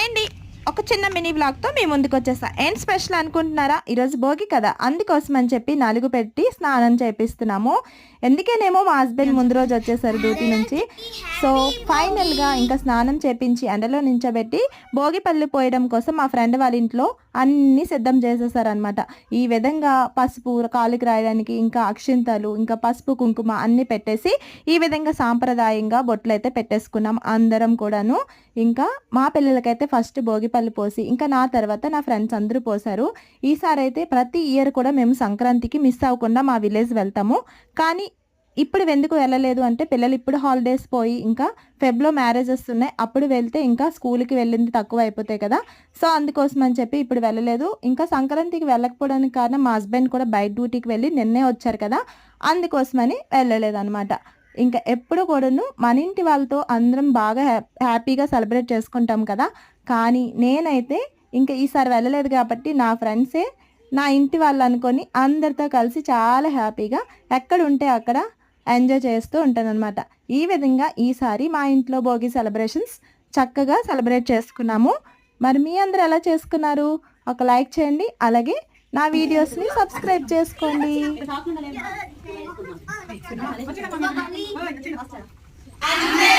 Hi అండి, ఒక చిన్న మినీ బ్లాగ్తో మీ ముందుకు వచ్చేసా. ఏం స్పెషల్ అనుకుంటున్నారా? ఈరోజు భోగి కదా, అందుకోసం అని చెప్పి నలుగు పెట్టి స్నానం చేపిస్తున్నాము. ఎందుకేనేమో మా హస్బెండ్ ముందు రోజు వచ్చేసారు డ్యూటీ నుంచి. సో ఫైనల్గా ఇంకా స్నానం చేపించి ఎండలో నించోబెట్టి భోగి పళ్ళు పోయడం కోసం మా ఫ్రెండ్ వాళ్ళ ఇంట్లో అన్నీ సిద్ధం చేసేసారనమాట. ఈ విధంగా పసుపు కాలుకి రాయడానికి, ఇంకా అక్షింతలు, ఇంకా పసుపు కుంకుమ అన్నీ పెట్టేసి ఈ విధంగా సాంప్రదాయంగా బొట్లు అయితే పెట్టేసుకున్నాం అందరం కూడాను. ఇంకా మా పిల్లలకైతే ఫస్ట్ భోగిపళ్ళు పోసి, ఇంకా నా తర్వాత నా ఫ్రెండ్స్ అందరూ పోసారు. ఈసారి అయితే ప్రతి ఇయర్ కూడా మేము సంక్రాంతికి మిస్ అవ్వకుండా మా విలేజ్ వెళ్తాము. కానీ ఇప్పుడు ఎందుకు వెళ్ళలేదు అంటే పిల్లలు ఇప్పుడు హాలిడేస్ పోయి ఇంకా ఫెబ్లో మ్యారేజెస్ ఉన్నాయి, అప్పుడు వెళ్తే ఇంకా స్కూల్కి వెళ్ళింది తక్కువ అయిపోతాయి కదా. సో అందుకోసం అని చెప్పి ఇప్పుడు వెళ్ళలేదు. ఇంకా సంక్రాంతికి వెళ్ళకపోవడానికి కారణం మా హస్బెండ్ కూడా బయట డ్యూటీకి వెళ్ళి నిన్నే వచ్చారు కదా, అందుకోసమని వెళ్ళలేదు అనమాట. ఇంకా ఎప్పుడు కూడాను మన ఇంటి వాళ్ళతో అందరం బాగా హ్యాపీగా సెలబ్రేట్ చేసుకుంటాం కదా. కానీ నేనైతే ఇంకా ఈసారి వెళ్ళలేదు కాబట్టి నా ఫ్రెండ్సే నా ఇంటి వాళ్ళు అనుకొని అందరితో కలిసి చాలా హ్యాపీగా ఎక్కడ ఉంటే అక్కడ ఎంజాయ్ చేస్తూ ఉంటానన్నమాట. ఈ విధంగా ఈసారి మా ఇంట్లో భోగి సెలబ్రేషన్స్ చక్కగా సెలబ్రేట్ చేసుకున్నాము. మరి మీ అందరూ ఎలా చేసుకున్నారు? ఒక లైక్ చేయండి, అలాగే నా వీడియోస్ని సబ్స్క్రైబ్ చేసుకోండి. అన్నే